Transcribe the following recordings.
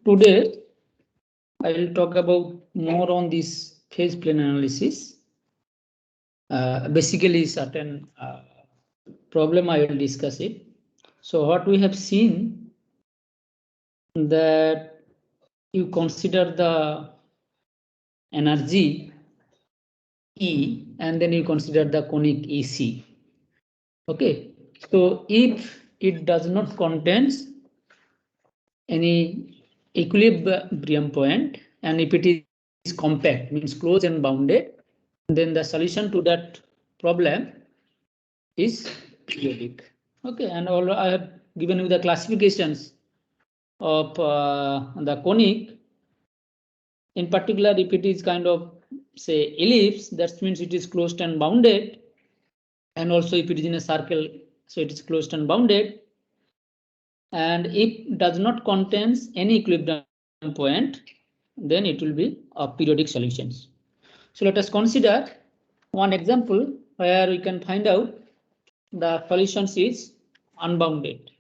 Today, I will talk about more on this phase plane analysis. Basically, certain problem I will discuss it. So, what we have seen that you consider the energy E and then you consider the conic EC. Okay, so if it does not contains any equilibrium point and if it is compact, means closed and bounded, then the solution to that problem is periodic. Okay, and all I have given you the classifications of the conic. In particular, if it is kind of say ellipse, that means it is closed and bounded, and also if it is in a circle, so it is closed and bounded. And if does not contains any equilibrium point, then it will be a periodic solutions. So let us consider one example where we can find out the solutions is unbounded.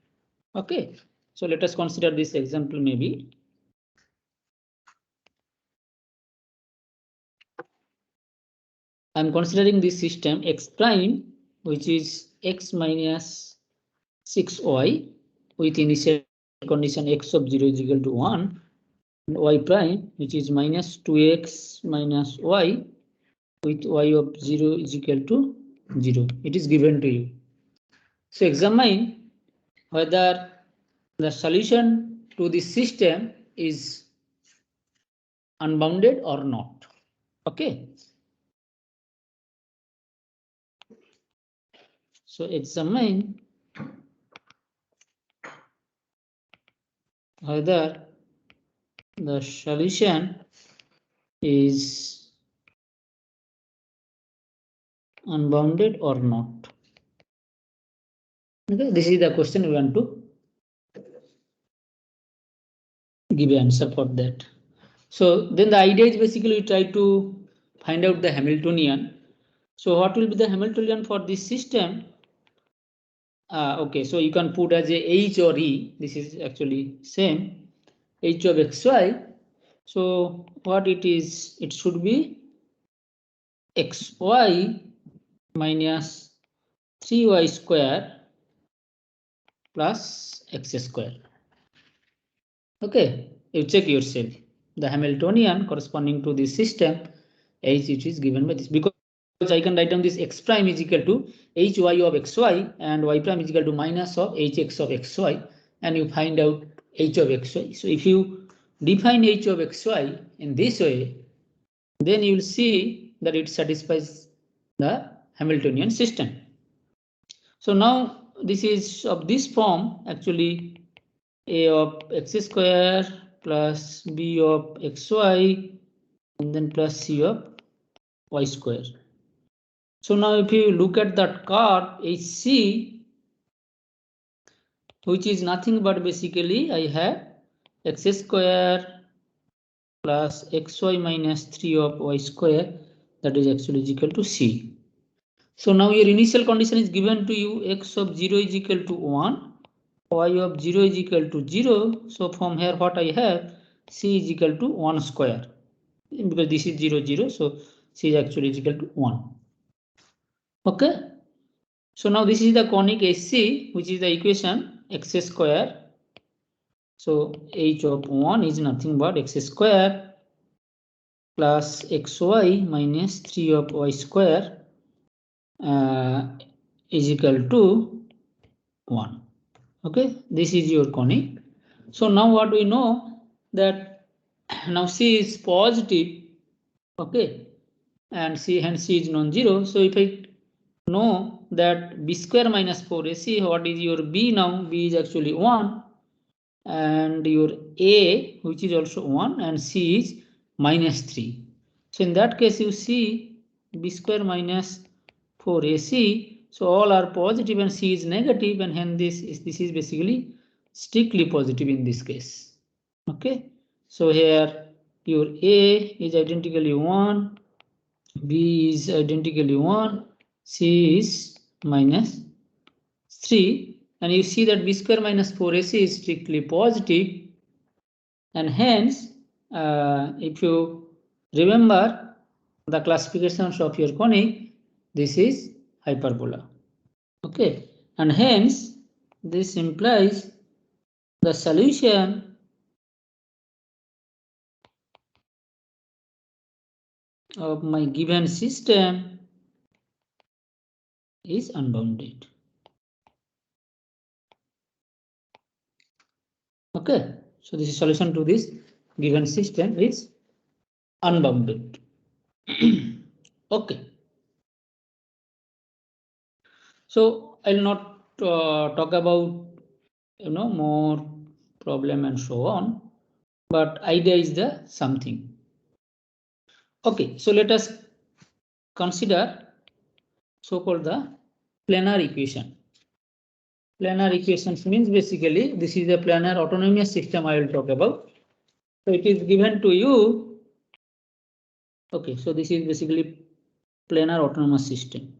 Okay, so let us consider this example maybe. I'm considering this system x prime, which is x minus 6y with initial condition x of 0 is equal to 1, and y prime, which is minus 2x minus y with y of 0 is equal to 0. It is given to you. So examine whether the solution to this system is unbounded or not. Okay. So examine whether the solution is unbounded or not. Okay, this is the question we want to give an answer for that. So then the idea is basically we try to find out the Hamiltonian. So what will be the Hamiltonian for this system? Okay, so you can put as a H or E. This is actually same. H of xy. So what it is? It should be xy minus 3y square plus x square. Okay, you check yourself. The Hamiltonian corresponding to this system H, which is given by this, because I can write down this x prime is equal to hy of xy and y prime is equal to minus of hx of xy, and you find out h of xy. So if you define h of xy in this way, then you will see that it satisfies the Hamiltonian system. So now this is of this form, actually a of x square plus b of xy and then plus c of y square. So now if you look at that curve HC, which is nothing but basically I have x square plus xy minus 3 of y square, that is actually equal to c. So now your initial condition is given to you, x of 0 is equal to 1, y of 0 is equal to 0. So from here what I have, c is equal to 1 square, because this is 0 0, so c is actually equal to 1. Okay, so now this is the conic HC, which is the equation x square. So h of 1 is nothing but x square plus xy minus 3 of y square is equal to 1. Okay, this is your conic. So now what we know that now c is positive. Okay, and c is non-zero. So if I know that b square minus 4ac, what is your b now? B is actually 1, and your a, which is also 1, and c is minus 3. So in that case, you see b square minus 4ac. So all are positive and c is negative, and hence this is basically strictly positive in this case. Okay, so here your a is identically 1, b is identically 1, c is minus 3, and you see that b square minus 4ac is strictly positive, and hence if you remember the classifications of your conic, this is hyperbola. Okay, and hence this implies the solution of my given system is unbounded. Okay, so this is solution to this given system is unbounded. Okay, so I'll not talk about more problem and so on, but idea is the something. Okay, so let us consider so-called the planar equation. Planar equations means basically this is a planar autonomous system I will talk about. So it is given to you. Okay, so this is basically planar autonomous system.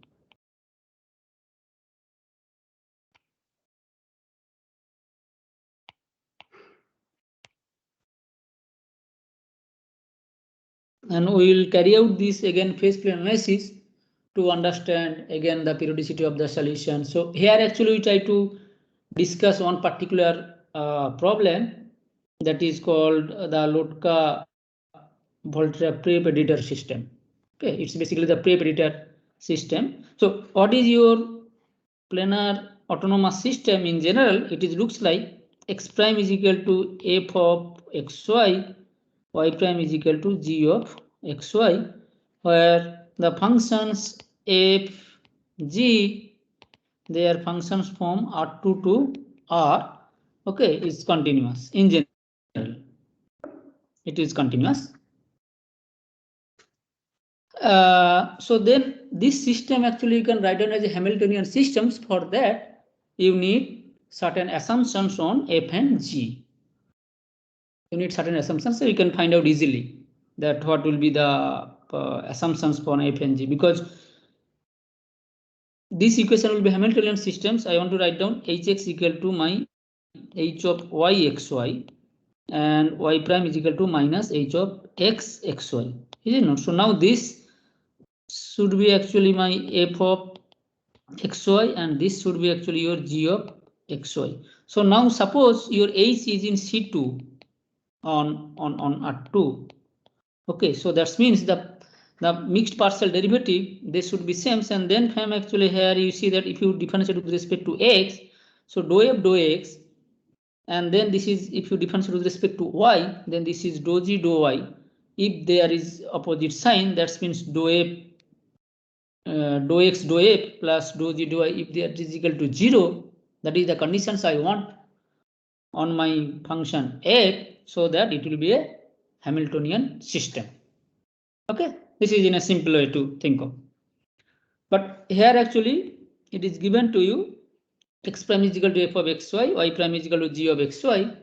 And we will carry out this again phase plane analysis to understand again the periodicity of the solution. So here actually we try to discuss one particular problem that is called the Lotka-Volterra pre-predictor system. Okay, it's basically the pre-predictor system. So what is your planar autonomous system in general? It is looks like x prime is equal to f of xy, y prime is equal to g of xy, where the functions f, g, their functions from R2 to R, okay, is continuous in general. It is continuous. So then this system actually you can write down as a Hamiltonian systems. For that you need certain assumptions on f and g. You need certain assumptions, so you can find out easily that what will be the assumptions for f and g, because this equation will be Hamiltonian systems. I want to write down hx equal to my h of y xy and y prime is equal to minus h of x xy. Is it not? So now this should be actually my f of xy and this should be actually your g of xy. So now suppose your h is in C2 on R2. Okay, so that means the mixed partial derivative, they should be same, and then from actually here you see that if you differentiate with respect to x, so dou f dou x, and then this is if you differentiate with respect to y, then this is dou g dou y. If there is opposite sign, that means dou f dou x dou f plus dou g dou y, if they are equal to 0, that is the conditions I want on my function f, so that it will be a Hamiltonian system. Okay, this is in a simple way to think of. But here actually it is given to you x prime is equal to f of xy, y prime is equal to g of xy,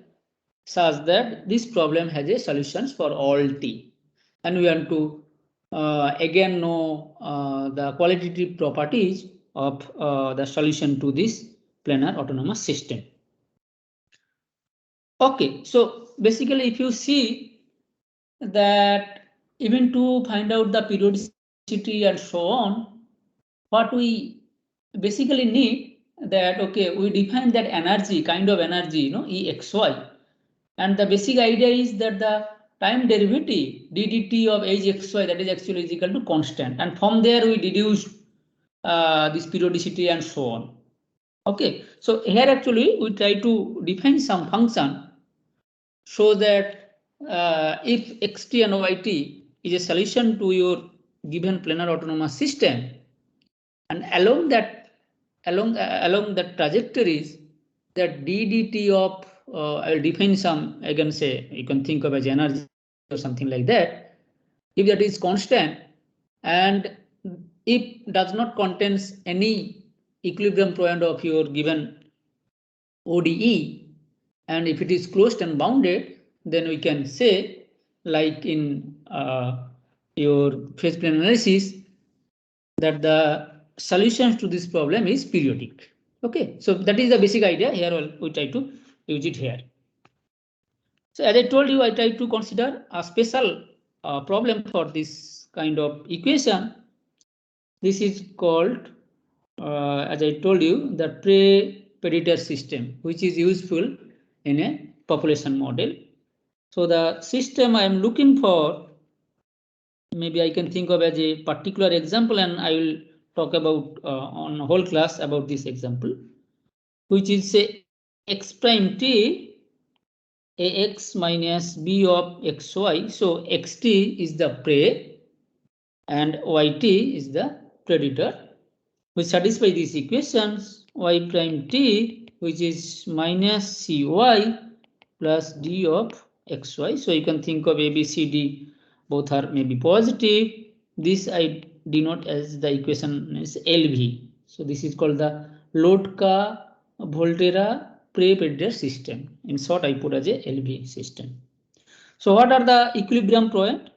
such that this problem has a solutions for all t. And we want to again know the qualitative properties of the solution to this planar autonomous system. Okay, so basically if you see that even to find out the periodicity and so on, what we basically need that, okay, we define that energy, kind of energy, Exy. And the basic idea is that the time derivative ddt of Hxy, that is actually is equal to constant. And from there we deduce this periodicity and so on. Okay, so here actually we try to define some function so that if xt and yt is a solution to your given planar autonomous system, and along the trajectories, that ddt of I'll define some, I can say you can think of as energy or something like that. If that is constant and if does not contains any equilibrium point of your given ODE, and if it is closed and bounded, then we can say, like in your phase plane analysis, that the solutions to this problem is periodic. Okay, so that is the basic idea. Here we try to use it here. So as I told you, I tried to consider a special problem for this kind of equation. This is called, as I told you, the prey-predator system, which is useful in a population model. So the system I am looking for, maybe I can think of as a particular example, and I will talk about on whole class about this example, which is say x prime t ax minus b of xy. So xt is the prey and yt is the predator. We satisfy these equations, y prime t, which is minus cy plus d of xy. So you can think of a, b, c, d, both are maybe positive. This I denote as the equation is LV. So this is called the Lotka-Volterra prey-predator system. In short, I put as a LV system. So what are the equilibrium point?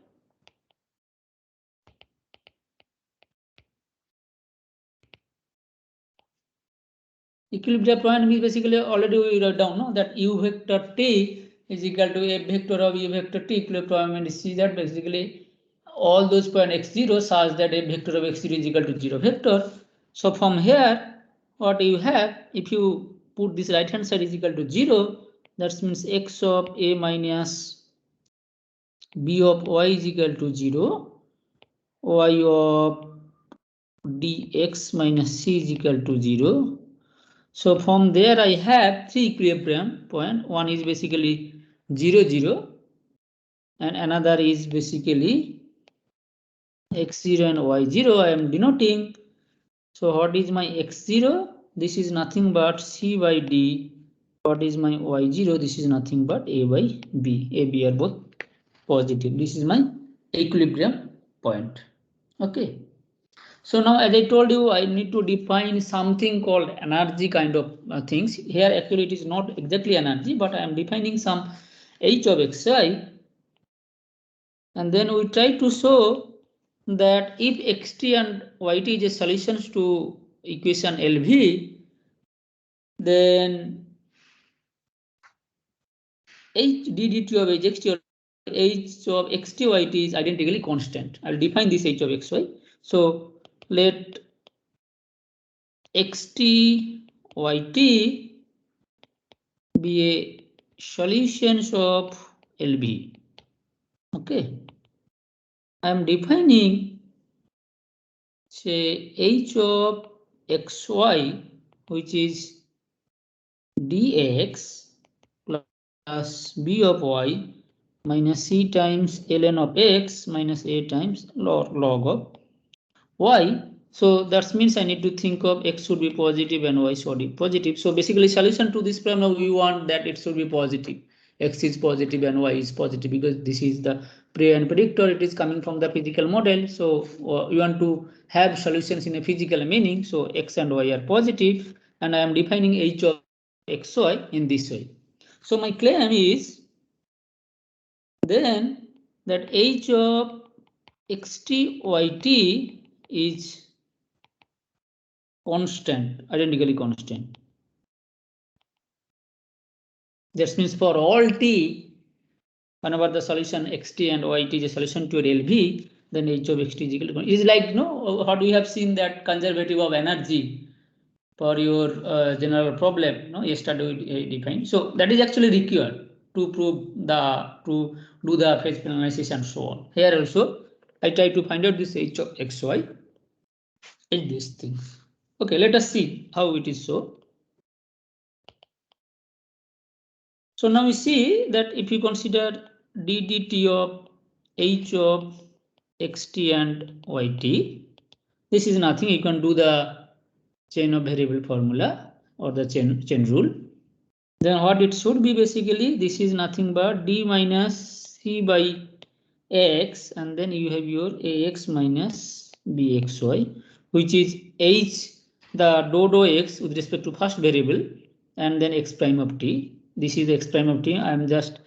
Equilibrium point means basically already we wrote down, no, that u vector t is equal to a vector of u vector t. Equilibrium point is that basically all those point x0 such that a vector of x0 is equal to 0 vector. So from here, what you have, if you put this right hand side is equal to 0, that means x of a minus b of y is equal to 0, y of dx minus c is equal to 0. So from there I have three equilibrium point. One is basically 0, 0, and another is basically x0 and y0 I am denoting. So what is my x0? This is nothing but c by d. What is my y0? This is nothing but a by b. A, b are both positive. This is my equilibrium point. Okay. So now, as I told you, I need to define something called energy kind of things. Here, actually, it is not exactly energy, but I am defining some h of xi. And then we try to show that if xt and yt is a solution to equation LV, then h dt of hxt or h of xt yt is identically constant. I'll define this h of xy. So let xt yt be a solutions of LV. Okay, I am defining say h of xy, which is dx plus b of y minus c times ln of x minus a times log of y. So that means I need to think of x should be positive and y should be positive. So basically solution to this problem, we want that it should be positive. X is positive and y is positive because this is the prey and predictor. It is coming from the physical model. So you want to have solutions in a physical meaning. So x and y are positive, and I am defining h of xy in this way. So my claim is then that h of xt yt is constant, identically constant. That means for all t, whenever the solution xt and yt is a solution to LV, then h of xt is equal to constant. Is like, no, how do you have seen that conservative of energy for your general problem? No, yesterday we defined. So that is actually required to prove to do the phase analysis and so on. Here also, I try to find out this h of xy in these things. Okay, let us see how it is so. So now we see that if you consider ddt of h of xt and yt, this is nothing. You can do the chain of variable formula or the chain rule. Then what it should be basically, this is nothing but d minus c by x, and then you have your ax minus bxy, which is h, the dou x with respect to first variable, and then x prime of t. This is x prime of t. I am just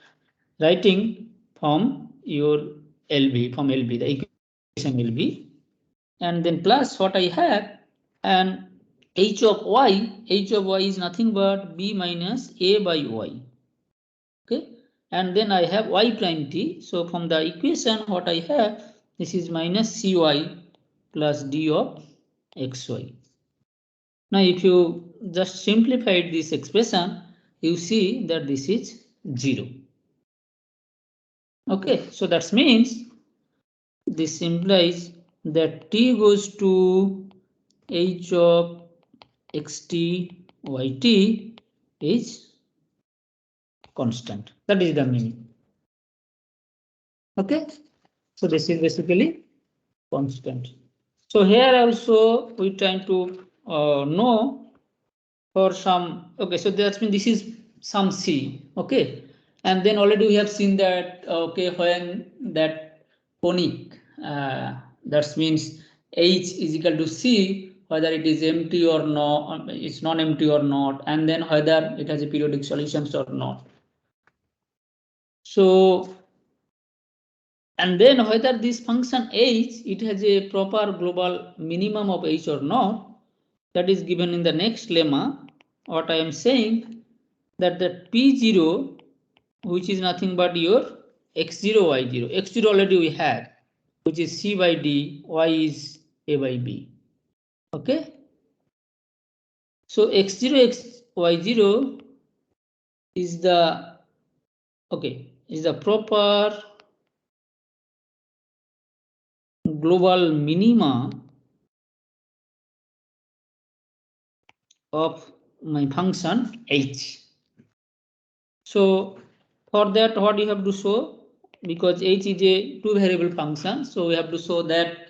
writing from your LV, from LV, the equation LV, and then plus what I have, and h of y is nothing but b minus a by y. Okay, and then I have y prime t. So from the equation, what I have, this is minus cy plus d of xy. Now, if you just simplify this expression, you see that this is 0. Okay, so that means this implies that t goes to h of xt yt is constant. That is the meaning. Okay, so this is basically constant. So here also we trying to know for some. Okay, so that means this is some c. Okay, and then already we have seen that okay, when that conic that means h is equal to c, whether it is empty or not, it's non-empty or not, and then whether it has a periodic solutions or not. So, and then whether this function h, it has a proper global minimum of h or not, that is given in the next lemma. What I am saying that the p0, which is nothing but your x0 y0. x0 already we had, which is c by d, y is a by b. Okay, so x0 x y0 is the is the proper global minima of my function h. So for that, what you have to show, because h is a two variable function, so we have to show that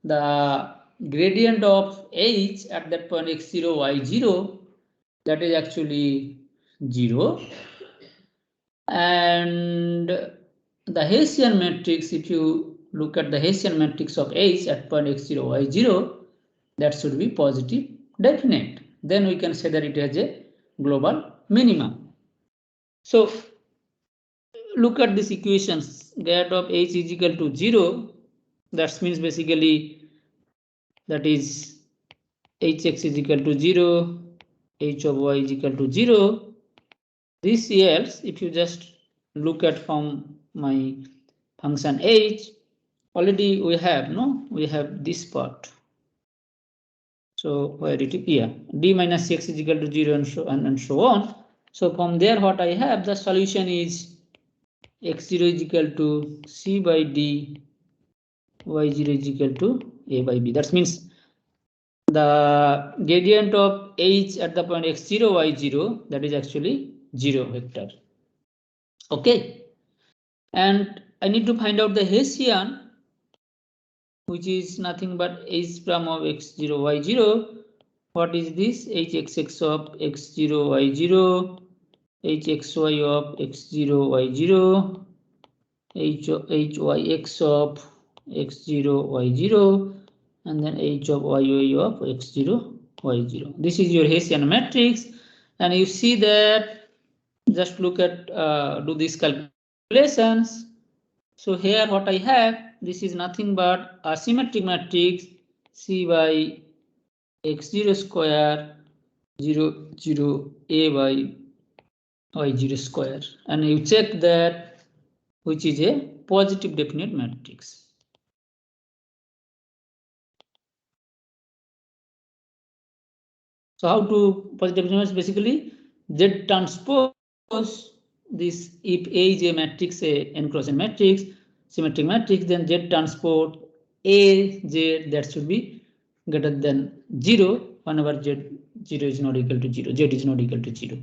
the gradient of h at that point x0 y0, that is actually 0, and the Hessian matrix, if you look at the Hessian matrix of h at point x0 y0, that should be positive definite. Then we can say that it has a global minimum. So look at these equations. Grad of h is equal to 0. That means basically that is hx is equal to 0, h of y is equal to 0. This else, if you just look at from my function h, already we have we have this part. So where it is, yeah, d minus x is equal to 0 and so on. So from there, what I have, the solution is x0 is equal to c by d, y0 is equal to a by b. That means the gradient of h at the point x0 y0, that is actually 0 vector. Okay, and I need to find out the Hessian, which is nothing but h prime of x0 y0. What is this? hxx of x0 y0, hxy of x0 y0, hyx of x0 y0, and then h of yy of x0 y0. This is your Hessian matrix, and you see that, just look at do these calculations. So here what I have, this is nothing but a symmetric matrix c by x0 square 0 0 a by y0 square, and you check that which is a positive definite matrix. So how to positive matrix? Basically Z transpose this, if A is a matrix, a n cross n matrix, symmetric matrix, then Z transpose A Z, that should be greater than 0 whenever Z0 is not equal to 0, Z is not equal to 0.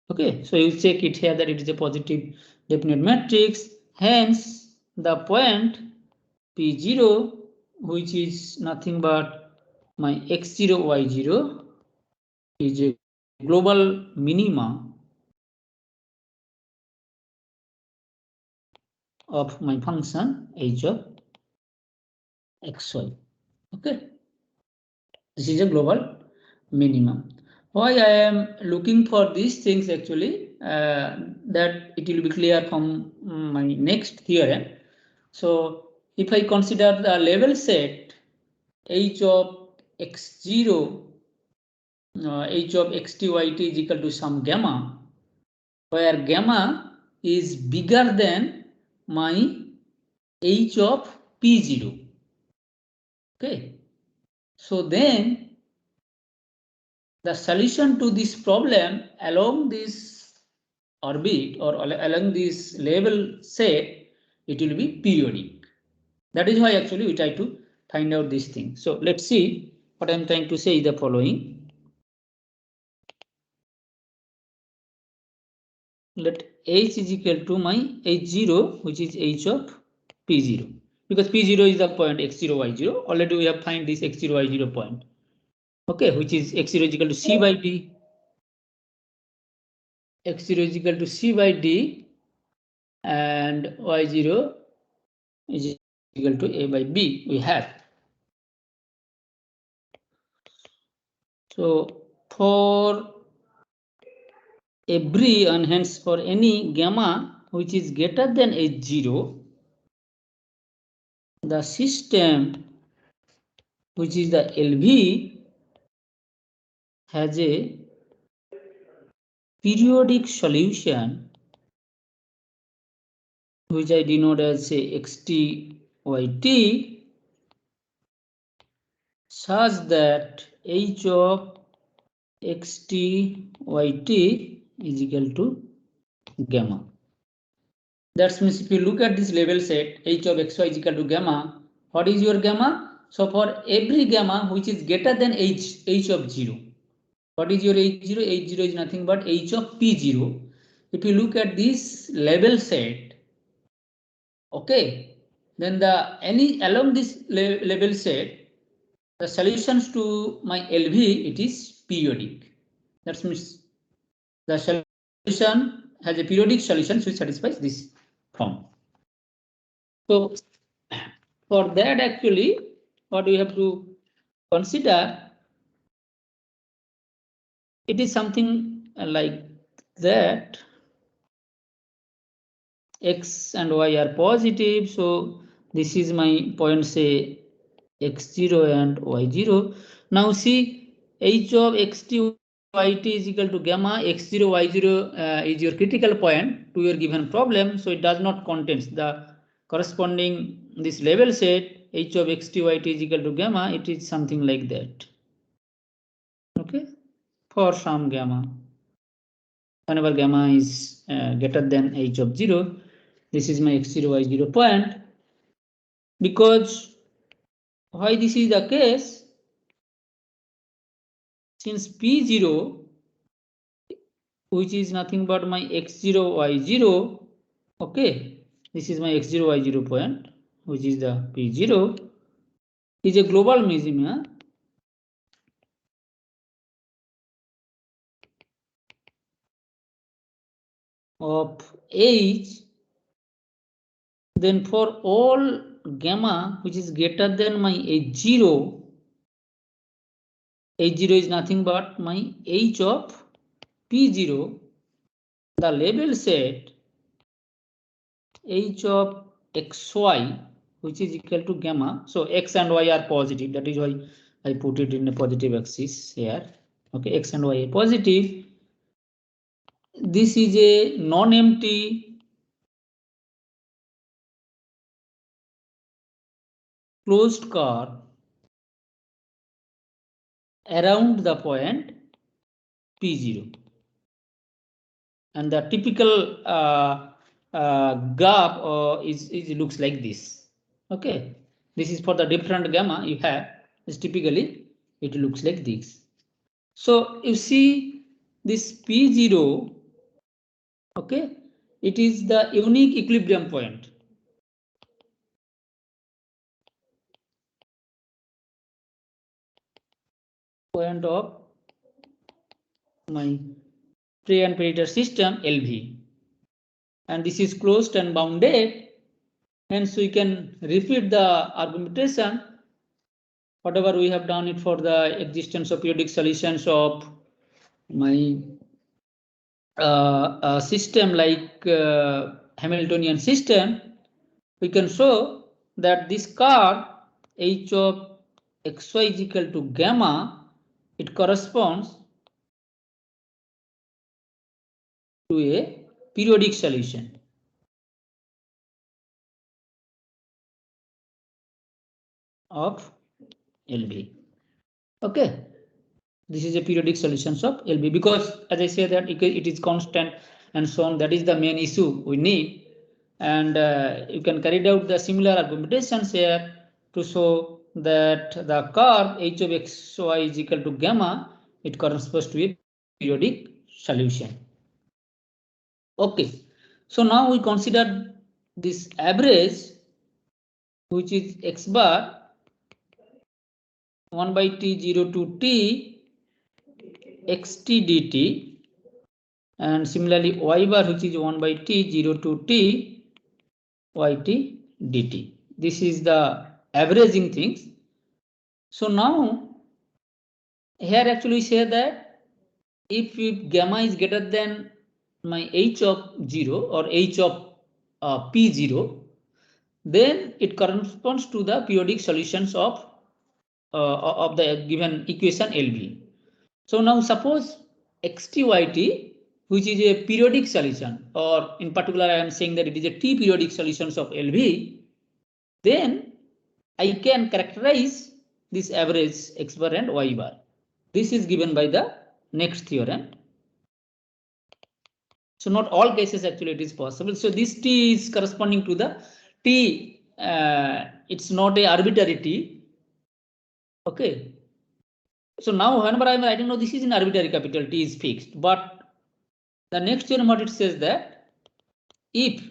Okay, so you check it here that it is a positive definite matrix, hence the point P0, which is nothing but my x0 y0, is a global minima of my function h of xy. Okay, this is a global minimum. Why I am looking for these things actually, that it will be clear from my next theorem. So if I consider the level set h of x0, h of xt yt is equal to some gamma, where gamma is bigger than my h of p0. Okay, so then the solution to this problem along this orbit or along this level set, it will be periodic. That is why actually we try to find out this thing. So let's see what I'm trying to say is the following. Let h is equal to my h0, which is h of p0, because p0 is the point x0 y0. Already we have find this x0 y0 point. Okay, which is x0 is equal to c by d. x0 is equal to c by d, and y0 is equal to a by b. We have. So for every, and hence for any gamma which is greater than h0, the system which is the LV has a periodic solution which I denote as say xt yt, such that h of xt yt is equal to gamma. That means if you look at this level set, h of xy is equal to gamma, what is your gamma? So for every gamma which is greater than h of 0, what is your h0? h0 is nothing but h of p0. If you look at this level set, okay, then the any along this level set, the solutions to my LV, it is periodic. That means the solution has a periodic solution which satisfies this form. So for that, actually, what we have to consider, it is something like that. X and y are positive, so this is my point, say x0 and y0. Now see, h of xt yt is equal to gamma. X0 y0 is your critical point to your given problem, so it does not contain the corresponding this level set. H of xt yt is equal to gamma. It is something like that. Okay, for some gamma, whenever gamma is greater than h of 0, this is my x0 y0 point. Because why this is the case? Since p0, which is nothing but my x0 y0, okay, this is my x0 y0 point, which is the p0, is a global maxima of h. Then for all gamma which is greater than my h0, h0 is nothing but my h of p0, the label set h of xy, which is equal to gamma. So x and y are positive, that is why I put it in a positive axis here. Okay, x and y are positive. This is a non-empty closed curve around the point p0, and the typical graph is looks like this. Okay, this is for the different gamma you have. Is typically it looks like this. So you see this p0, okay, it is the unique equilibrium point. Point of my prey and predator system LV, and this is closed and bounded. Hence we can repeat the argumentation whatever we have done it for the existence of periodic solutions of my system like Hamiltonian system. We can show that this curve h of xy is equal to gamma, it corresponds to a periodic solution of LV. Okay, this is a periodic solutions of LV, because as I say that it is constant and so on. That is the main issue we need, and you can carry out the similar argumentations here to show that the curve h of xy is equal to gamma. It corresponds to a periodic solution. Okay, so now we consider this average, which is x bar 1 by t 0 to t xt dt, and similarly y bar, which is 1 by t 0 to t yt dt. This is the averaging things. So now here actually say that if gamma is greater than my h of 0 or h of p0, then it corresponds to the periodic solutions of the given equation LV. So now suppose xtyt, which is a periodic solution, or in particular I am saying that it is a t periodic solutions of LV, then I can characterize this average x bar and y bar. This is given by the next theorem. So not all cases actually it is possible. So this t is corresponding to the t. It's not a arbitrary t. Okay. So now whenever I am writing, now this is an arbitrary capital T is fixed. But the next theorem what it says that if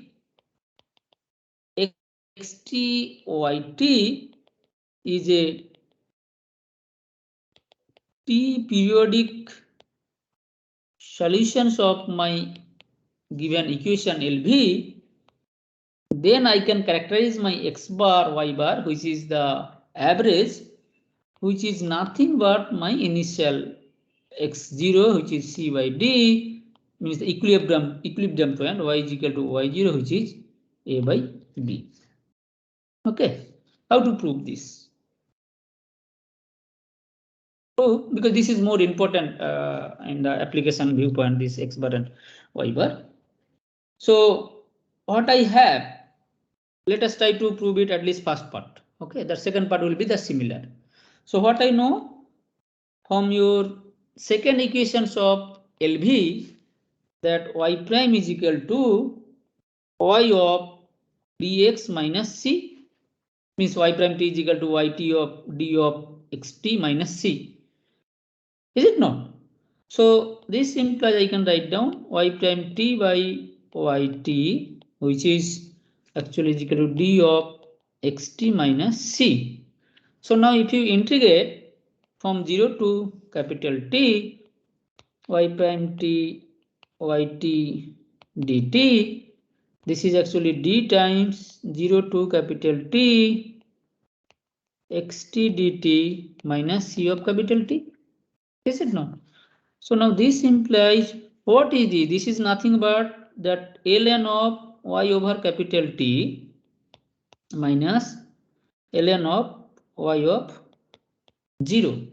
xtyt is a t periodic solutions of my given equation LV, then I can characterize my x bar y bar, which is the average, which is nothing but my initial x0, which is c by d, means the equilibrium point, y is equal to y0, which is a by b. Okay, how to prove this? So because this is more important in the application viewpoint, this x bar and y bar. So what I have, let us try to prove it at least first part. Okay, the second part will be the similar. So what I know from your second equations of LV, that y prime is equal to y of dx minus c, means y prime t is equal to yt of d of xt minus c. Is it not? So this implies I can write down y prime t by yt, which is actually is equal to d of xt minus c. So now if you integrate from 0 to capital T, y prime t yt dt, this is actually d times 0 to capital T xt dt minus c of capital T. Is it not? So now this implies what is this? This is nothing but that ln of y over capital T minus ln of y of 0.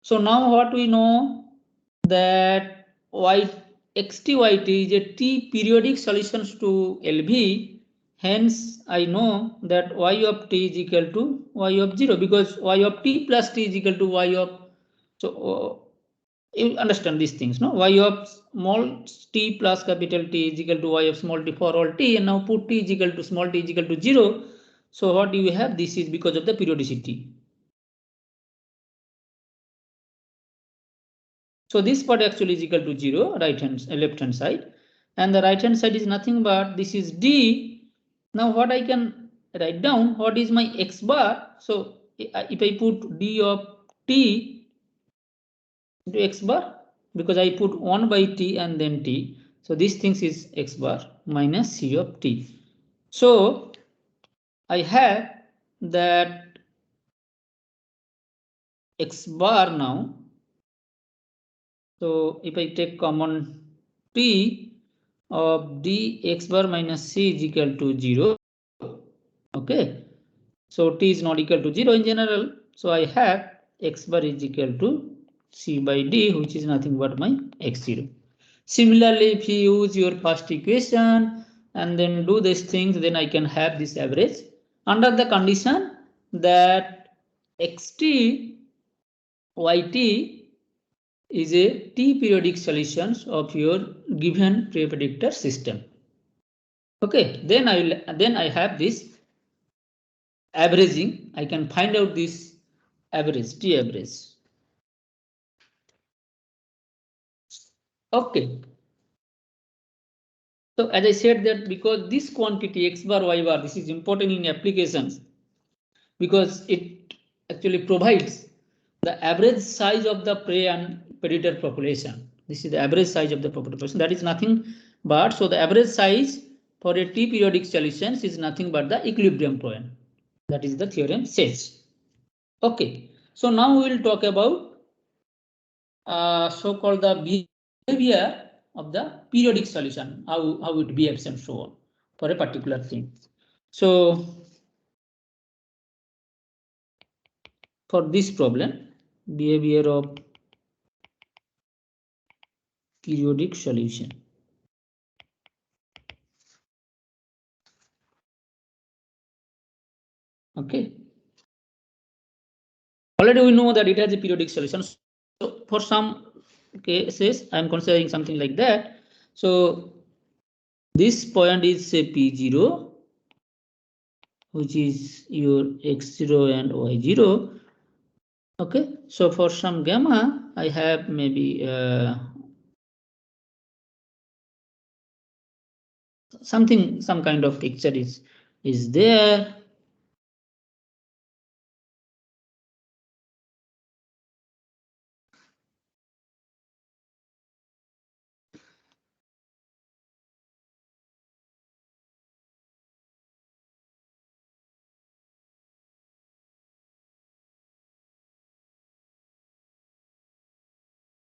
So now what we know that xtyt is a t periodic solutions to LV. Hence I know that y of t is equal to y of 0, because y of t plus t is equal to y of, so you understand these things, no? Y of small t plus capital T is equal to y of small t for all t, and now put t is equal to small t is equal to 0. So what do you have? This is because of the periodicity. So this part actually is equal to 0, left hand side, and the right hand side is nothing but this is d. Now what I can write down, what is my x bar? So if I put d of t into x bar, because I put 1 by t and then t, so this things is x bar minus c of t. So I have that x bar now. So if I take common t of d x bar minus c is equal to 0. Okay, so t is not equal to 0 in general. So I have x bar is equal to c by d, which is nothing but my x0. Similarly, if you use your first equation and then do these things, then I can have this average under the condition that xt yt is a t periodic solutions of your given pre-predictor system. Okay, then I have this averaging. I can find out this average, t average. Okay. So as I said that because this quantity x bar y bar, this is important in applications because it actually provides the average size of the prey and predator population. This is the average size of the population. That is nothing but, so the average size for a t periodic solutions is nothing but the equilibrium point. That is the theorem says. Okay, so now we will talk about so-called the behavior of the periodic solution, how it behaves and so on for a particular thing. So for this problem, behavior of periodic solution. Okay. Already we know that it has a periodic solution. So for some cases, I'm considering something like that. So this point is say P0, which is your x0 and y0. Okay, so for some gamma, I have maybe some kind of picture is there.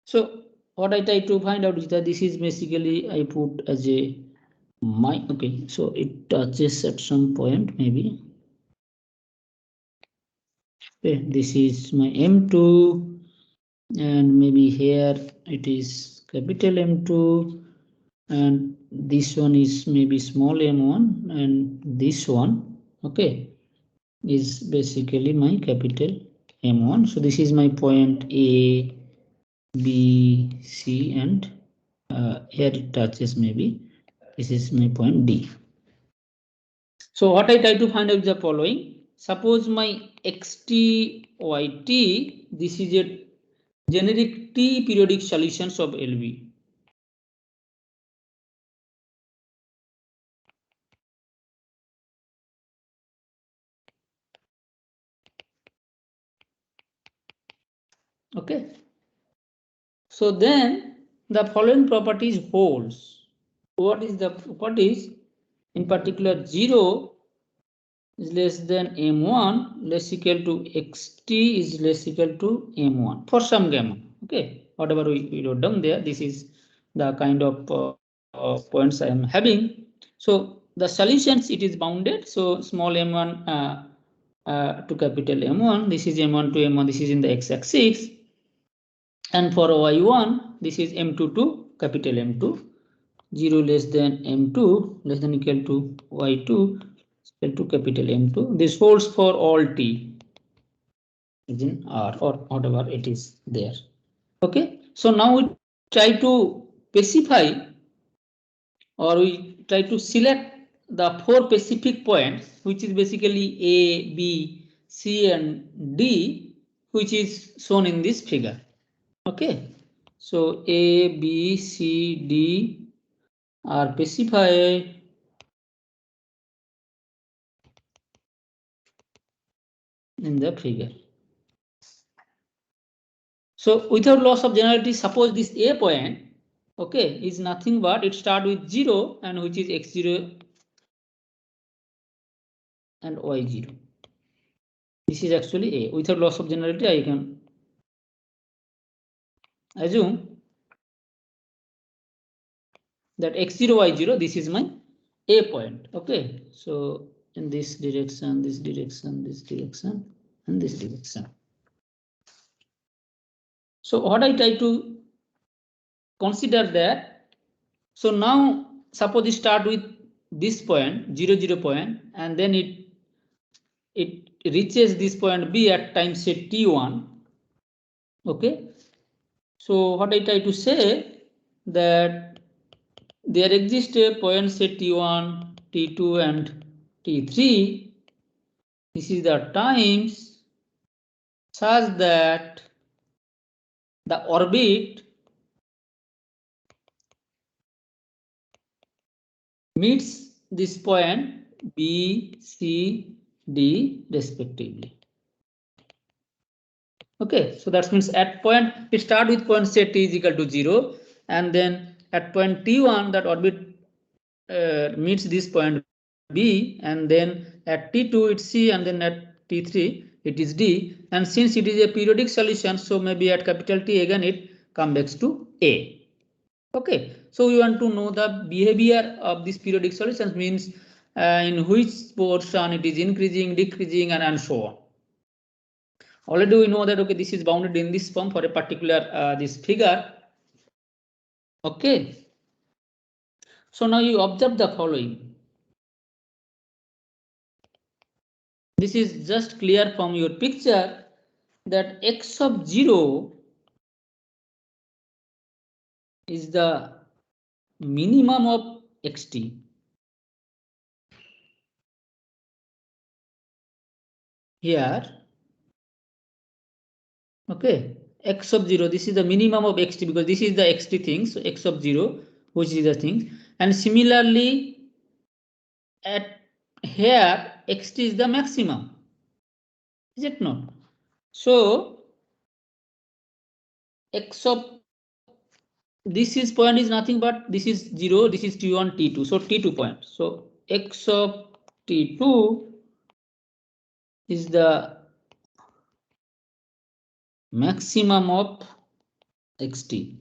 So what I try to find out is that this is basically I put as a my, okay, so it touches at some point maybe. Okay, this is my M2 and maybe here it is capital M2 and this one is maybe small m1 and this one, okay, is basically my capital M1. So this is my point A, B, C, and here it touches maybe. This is my point D. So what I try to find out is the following. Suppose my xt yt, this is a generic t periodic solutions of LV. Okay. So then the following properties holds. What is in particular 0 is less than m1 less equal to xt is less equal to m1 for some gamma. Okay, whatever we wrote down there, this is the kind of points I am having. So the solutions, it is bounded. So small m1 to capital M1, this is M1 to M1, this is in the x-axis. And for y1, this is M2 to capital M2, 0 less than M2 less than equal to y2 equal to capital M2. This holds for all t is in R or whatever it is there. Okay, so now we try to specify or we try to select the 4 specific points, which is basically A, B, C, and D, which is shown in this figure. Okay, so A, B, C, D are specified in the figure. So without loss of generality, suppose this A point, okay, is nothing but it start with 0 and which is x0 and y0. This is actually A. Without loss of generality, I can assume that x0, y0, this is my A point. Okay, so in this direction, this direction, this direction, and this direction. So what I try to consider that So now suppose you start with this point 0, 0 point, and then it reaches this point B at time say t1. Okay, so what I try to say that there exist a point say t1, t2 and t3. This is the times such that the orbit meets this point B, C, D respectively. Okay, so that means at point we start with point say t is equal to 0, and then at point t1 that orbit meets this point B, and then at t2 it's C, and then at t3 it is D, and since it is a periodic solution, so maybe at capital T again it comes back to A. Okay, so we want to know the behavior of this periodic solutions, means in which portion it is increasing, decreasing, and so on. Already we know that okay, this is bounded in this form for a particular this figure. Okay, so now you observe the following. This is just clear from your picture that x of 0 is the minimum of xt. Here, okay, x of 0, this is the minimum of xt because this is the xt thing, so x of 0, which is the thing, and similarly at here xt is the maximum, is it not? So x of this is point is nothing but this is 0, this is t1, t2, so t2 point. So x of t2 is the maximum of xt.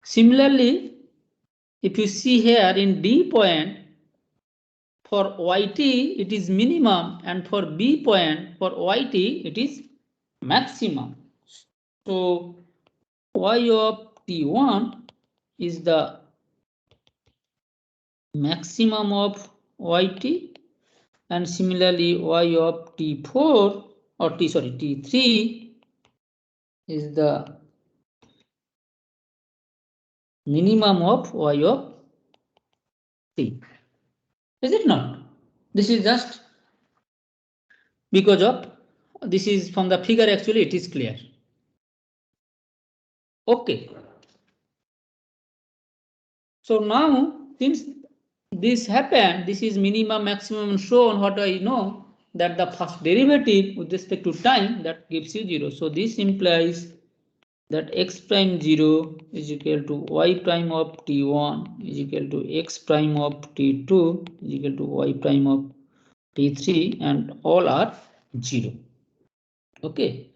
Similarly, if you see here in D point for yt it is minimum, and for B point for yt it is maximum. So y of t1 is the maximum of yt, and similarly y of t4 or t3 is the minimum of y of t. Is it not? This is just because of this is from the figure, actually it is clear. Okay, so now since this happened, this is minimum, maximum, and so on, what I know that the first derivative with respect to time that gives you 0. So this implies that x prime 0 is equal to y prime of t1 is equal to x prime of t2 is equal to y prime of t3, and all are 0. Okay,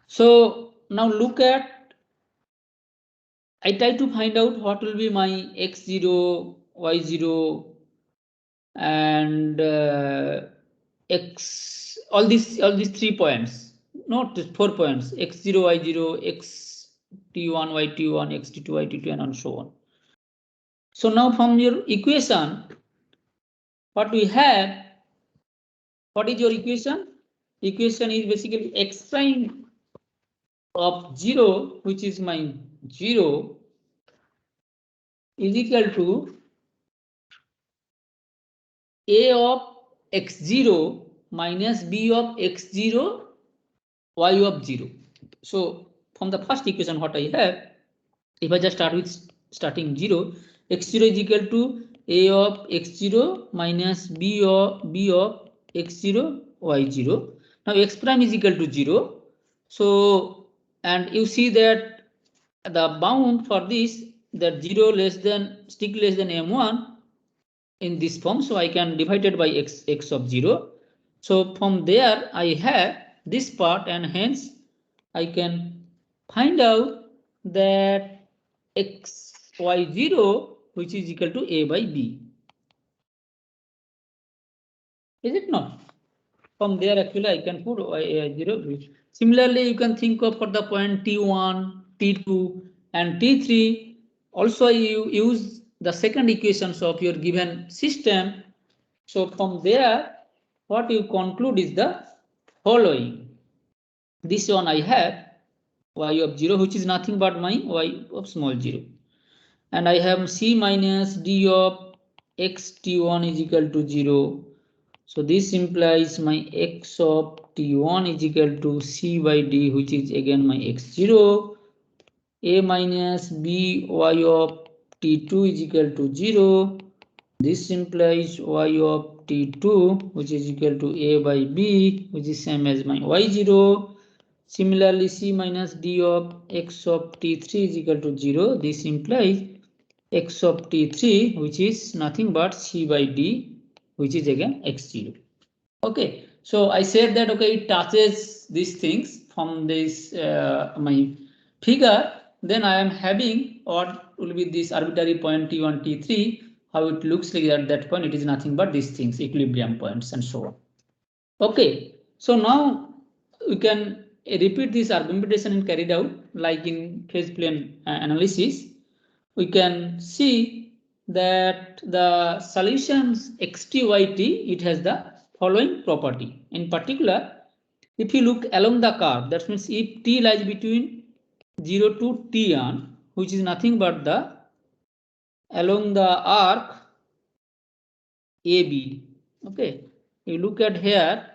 so now look at, I try to find out what will be my x0, y0, and x, all these 3 points, not 4 points, x0, y0, xt1, yt1, xt2, yt2, and so on. So now from your equation, what we have, what is your equation? Equation is basically x prime of 0, which is my 0, is equal to a of x0 minus b of x0 y of 0. So from the first equation what I have, if I just start with starting 0, x0 is equal to a of x0 minus b of x0 y0. Now x prime is equal to 0. So, and you see that the bound for this, that 0 less than stick less than m1 in this form, so I can divide it by x of 0. So from there I have this part, and hence I can find out that xy0, which is equal to a by b. Is it not? From there actually I can put y0. Similarly, you can think of for the point t1, t2, and t3. Also, you use the second equations of your given system. So from there, what you conclude is the following. This one I have y of 0, which is nothing but my y of small 0. And I have c minus d of x t1 is equal to 0. So this implies my x of t1 is equal to c by d, which is again my x0. A minus b y of t2 is equal to 0. This implies y of t2, which is equal to a by b, which is same as my y0. Similarly, c minus d of x of t3 is equal to 0. This implies x of t3, which is nothing but c by d, which is again x0. Okay, so I said that okay, it touches these things from this my figure. Then I am having what will be this arbitrary point t1, t3. How it looks like at that point, it is nothing but these things, equilibrium points and so on. Okay, so now we can repeat this argumentation and carried out like in phase plane analysis. We can see that the solutions xt, yt, it has the following property. In particular, if you look along the curve, that means if t lies between 0 to t1, which is nothing but the along the arc AB. Okay, you look at here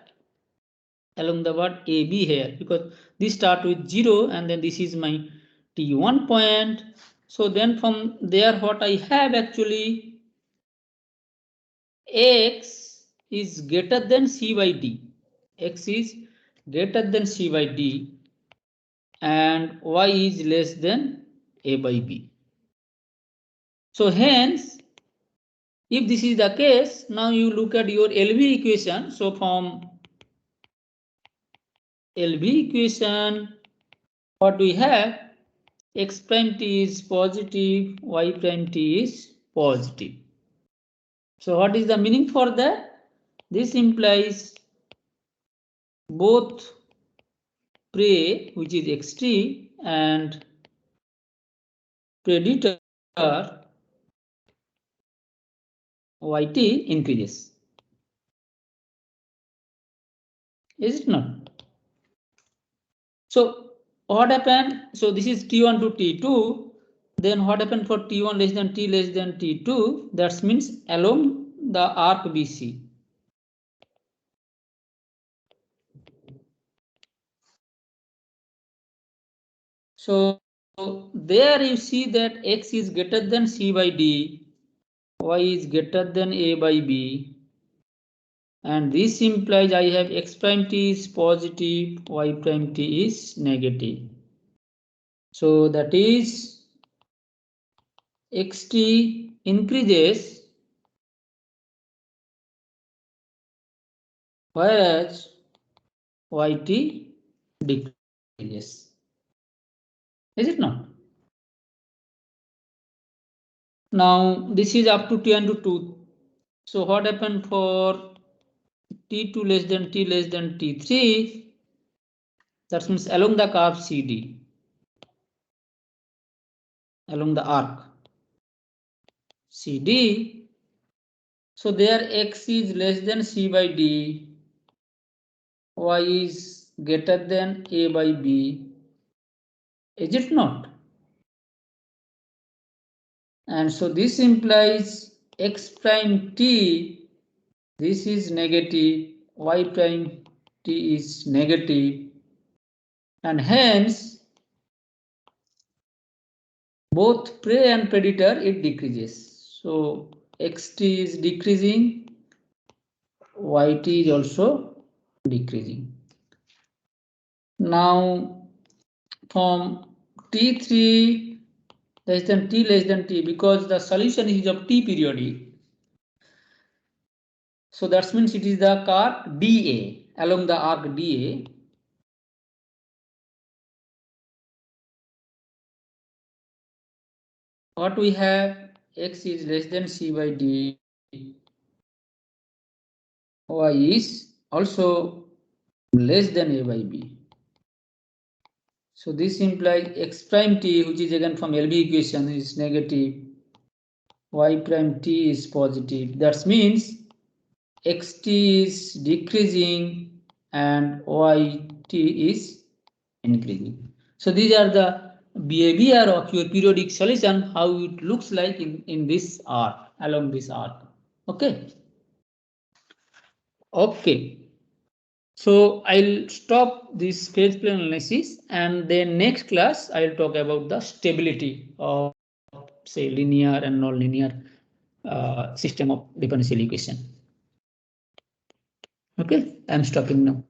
along the word AB here, because this start with 0 and then this is my t1 point. So then from there what I have actually x is greater than c by d. X is greater than c by d and y is less than a by b. So hence, if this is the case, now you look at your LV equation. So from LV equation, what we have, x prime t is positive, y prime t is positive. So what is the meaning for that? This implies both prey, which is xt, and predator yt increases. Is it not? So what happened? So this is t1 to t2. Then what happened for t1 less than t less than t2? That means along the arc BC. So there you see that x is greater than c by d, y is greater than a by b, and this implies I have x prime t is positive, y prime t is negative. So that is xt increases whereas yt decreases. Is it not? Now this is up to t to 2. So what happened for t2 less than t less than t3? That means along the curve CD, along the arc CD. So there x is less than c by d, y is greater than a by b. Is it not? And so this implies x prime t, this is negative, y prime t is negative, and hence both prey and predator it decreases. So xt is decreasing, yt is also decreasing. Now from t3 less than t, because the solution is of t periodic, so that means it is the curve dA, along the arc dA. What we have, x is less than c by d, y is also less than a by b. So this implies x prime t, which is again from LV equation, is negative, y prime t is positive. That means xt is decreasing and yt is increasing. So these are the behavior of your periodic solution, how it looks like in this arc, along this arc. Okay. Okay. So I'll stop this phase plane analysis, and then next class I'll talk about the stability of, say, linear and non-linear system of differential equation. Okay, I'm stopping now.